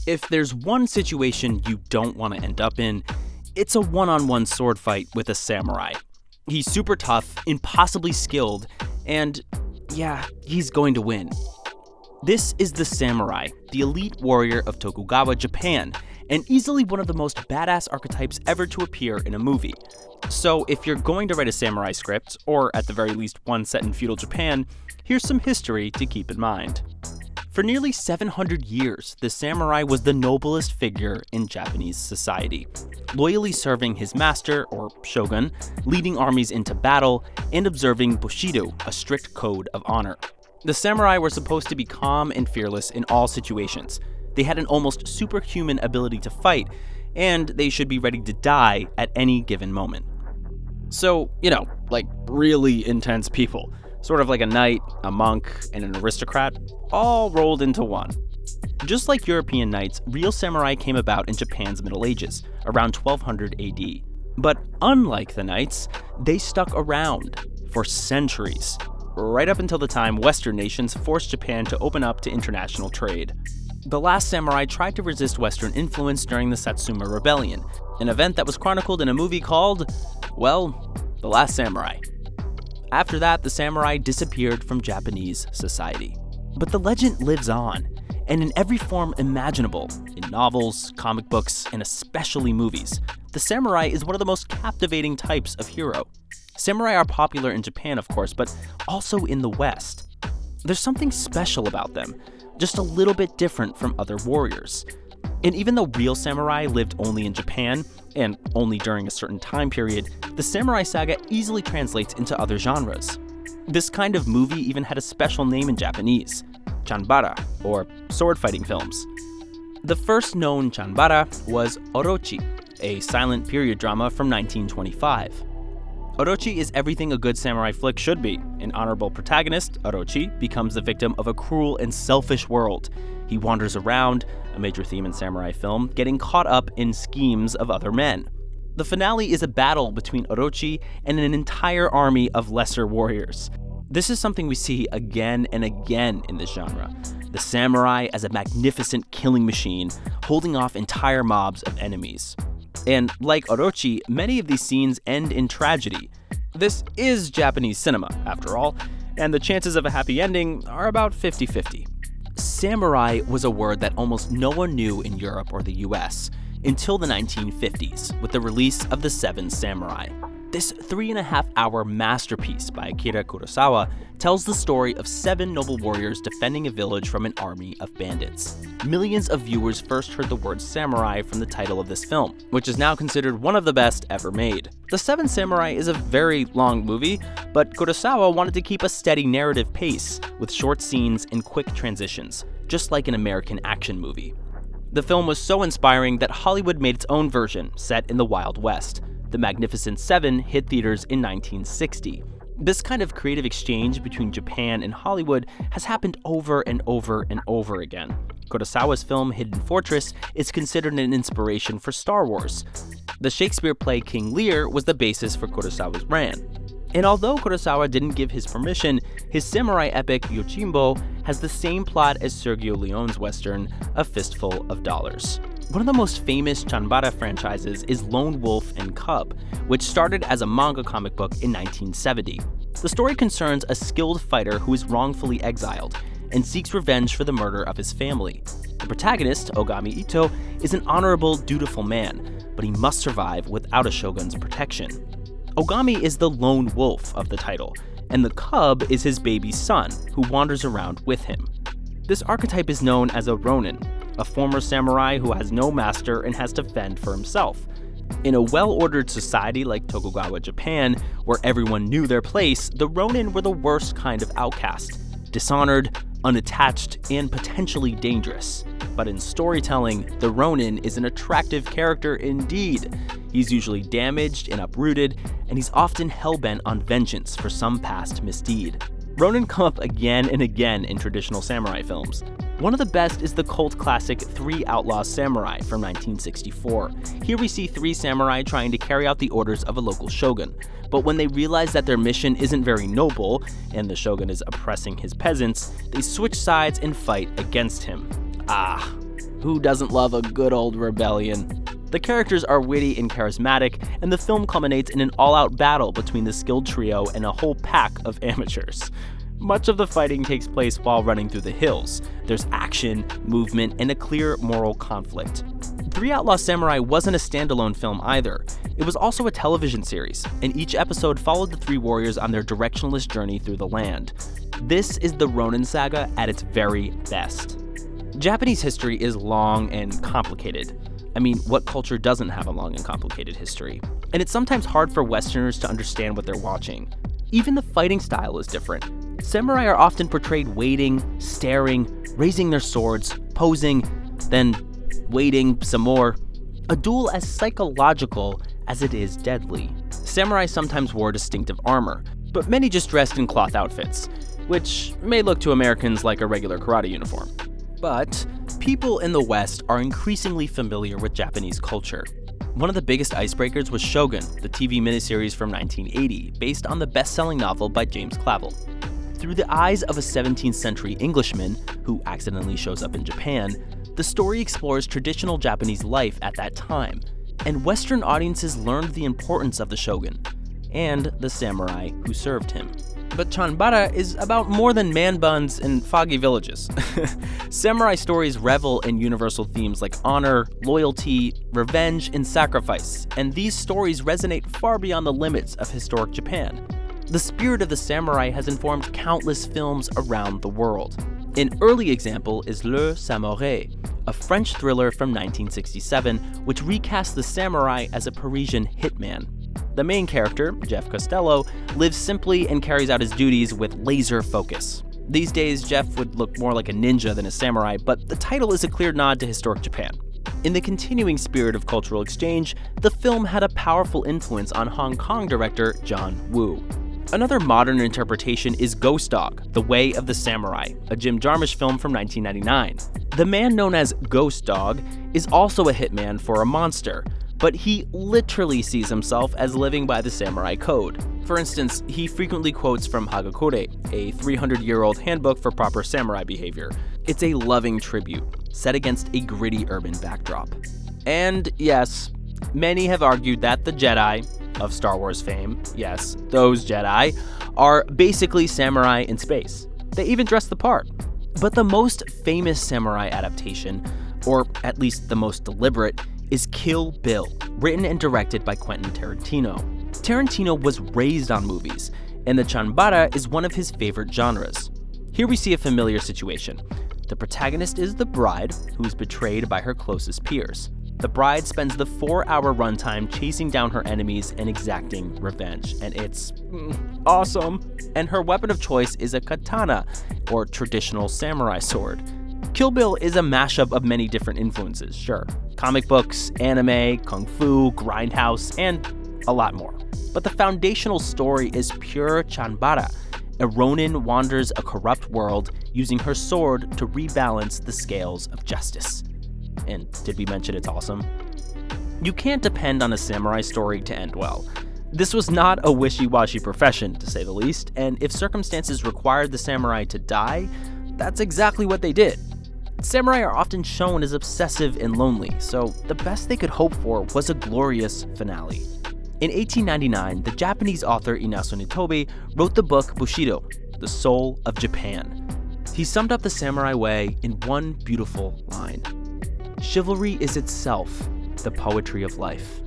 If there's one situation you don't want to end up in, it's a one-on-one sword fight with a samurai. He's super tough, impossibly skilled, and yeah, he's going to win. This is the samurai, the elite warrior of Tokugawa Japan, and easily one of the most badass archetypes ever to appear in a movie. So if you're going to write a samurai script, or at the very least one set in feudal Japan, here's some history to keep in mind. For nearly 700 years, the samurai was the noblest figure in Japanese society, loyally serving his master, or shogun, leading armies into battle, and observing Bushido, a strict code of honor. The samurai were supposed to be calm and fearless in all situations. They had an almost superhuman ability to fight, and they should be ready to die at any given moment. So, like really intense people. Sort of like a knight, a monk, and an aristocrat, all rolled into one. Just like European knights, real samurai came about in Japan's Middle Ages, around 1200 AD. But unlike the knights, they stuck around for centuries, right up until the time Western nations forced Japan to open up to international trade. The last samurai tried to resist Western influence during the Satsuma Rebellion, an event that was chronicled in a movie called, The Last Samurai. After that, the samurai disappeared from Japanese society. But the legend lives on, and in every form imaginable, in novels, comic books, and especially movies, the samurai is one of the most captivating types of hero. Samurai are popular in Japan, of course, but also in the West. There's something special about them, just a little bit different from other warriors. And even though real samurai lived only in Japan, and only during a certain time period, the samurai saga easily translates into other genres. This kind of movie even had a special name in Japanese, chanbara, or sword fighting films. The first known chanbara was Orochi, a silent period drama from 1925. Orochi is everything a good samurai flick should be. An honorable protagonist, Orochi, becomes the victim of a cruel and selfish world. He wanders around, a major theme in samurai film, getting caught up in schemes of other men. The finale is a battle between Orochi and an entire army of lesser warriors. This is something we see again and again in this genre. The samurai as a magnificent killing machine, holding off entire mobs of enemies. And like Orochi, many of these scenes end in tragedy. This is Japanese cinema, after all, and the chances of a happy ending are about 50-50. Samurai was a word that almost no one knew in Europe or the US until the 1950s, with the release of The Seven Samurai. This 3.5-hour masterpiece by Akira Kurosawa tells the story of 7 noble warriors defending a village from an army of bandits. Millions of viewers first heard the word samurai from the title of this film, which is now considered one of the best ever made. The Seven Samurai is a very long movie, but Kurosawa wanted to keep a steady narrative pace, with short scenes and quick transitions, just like an American action movie. The film was so inspiring that Hollywood made its own version, set in the Wild West. The Magnificent Seven hit theaters in 1960. This kind of creative exchange between Japan and Hollywood has happened over and over and over again. Kurosawa's film Hidden Fortress is considered an inspiration for Star Wars. The Shakespeare play King Lear was the basis for Kurosawa's Ran. And although Kurosawa didn't give his permission, his samurai epic Yojimbo has the same plot as Sergio Leone's western A Fistful of Dollars. One of the most famous chanbara franchises is Lone Wolf and Cub, which started as a manga comic book in 1970. The story concerns a skilled fighter who is wrongfully exiled and seeks revenge for the murder of his family. The protagonist, Ogami Ito, is an honorable, dutiful man, but he must survive without a shogun's protection. Ogami is the lone wolf of the title, and the cub is his baby son, who wanders around with him. This archetype is known as a ronin, a former samurai who has no master and has to fend for himself. In a well-ordered society like Tokugawa Japan, where everyone knew their place, the ronin were the worst kind of outcast, dishonored, unattached, and potentially dangerous. But in storytelling, the ronin is an attractive character indeed. He's usually damaged and uprooted, and he's often hell-bent on vengeance for some past misdeed. Ronin come up again and again in traditional samurai films. One of the best is the cult classic Three Outlaw Samurai from 1964. Here we see 3 samurai trying to carry out the orders of a local shogun, but when they realize that their mission isn't very noble, and the shogun is oppressing his peasants, they switch sides and fight against him. Who doesn't love a good old rebellion? The characters are witty and charismatic, and the film culminates in an all-out battle between the skilled trio and a whole pack of amateurs. Much of the fighting takes place while running through the hills. There's action, movement, and a clear moral conflict. Three Outlaw Samurai wasn't a standalone film either. It was also a television series, and each episode followed the three warriors on their directionless journey through the land. This is the Ronin saga at its very best. Japanese history is long and complicated. I mean, what culture doesn't have a long and complicated history? And it's sometimes hard for Westerners to understand what they're watching. Even the fighting style is different. Samurai are often portrayed waiting, staring, raising their swords, posing, then waiting some more. A duel as psychological as it is deadly. Samurai sometimes wore distinctive armor, but many just dressed in cloth outfits, which may look to Americans like a regular karate uniform. But people in the West are increasingly familiar with Japanese culture. One of the biggest icebreakers was Shogun, the TV miniseries from 1980, based on the best-selling novel by James Clavell. Through the eyes of a 17th century Englishman who accidentally shows up in Japan, the story explores traditional Japanese life at that time, and Western audiences learned the importance of the shogun and the samurai who served him. But chanbara is about more than man buns and foggy villages. Samurai stories revel in universal themes like honor, loyalty, revenge, and sacrifice, and these stories resonate far beyond the limits of historic Japan. The spirit of the samurai has informed countless films around the world. An early example is Le Samouraï, a French thriller from 1967, which recast the samurai as a Parisian hitman. The main character, Jeff Costello, lives simply and carries out his duties with laser focus. These days, Jeff would look more like a ninja than a samurai, but the title is a clear nod to historic Japan. In the continuing spirit of cultural exchange, the film had a powerful influence on Hong Kong director John Woo. Another modern interpretation is Ghost Dog: The Way of the Samurai, a Jim Jarmusch film from 1999. The man known as Ghost Dog is also a hitman for a monster, but he literally sees himself as living by the samurai code. For instance, he frequently quotes from Hagakure, a 300-year-old handbook for proper samurai behavior. It's a loving tribute, set against a gritty urban backdrop. And yes, many have argued that the Jedi of Star Wars fame, yes, those Jedi, are basically samurai in space. They even dress the part. But the most famous samurai adaptation, or at least the most deliberate, is Kill Bill, written and directed by Quentin Tarantino. Tarantino was raised on movies, and the chanbara is one of his favorite genres. Here we see a familiar situation. The protagonist is the bride, who is betrayed by her closest peers. The bride spends the 4-hour runtime chasing down her enemies and exacting revenge, and it's awesome. And her weapon of choice is a katana, or traditional samurai sword. Kill Bill is a mashup of many different influences, sure. Comic books, anime, kung fu, grindhouse, and a lot more. But the foundational story is pure chanbara. A ronin wanders a corrupt world using her sword to rebalance the scales of justice. And did we mention it's awesome? You can't depend on a samurai story to end well. This was not a wishy-washy profession, to say the least, and if circumstances required the samurai to die, that's exactly what they did. Samurai are often shown as obsessive and lonely, so the best they could hope for was a glorious finale. In 1899, the Japanese author Inasu Nitobe wrote the book Bushido, The Soul of Japan. He summed up the samurai way in one beautiful line. Chivalry is itself the poetry of life.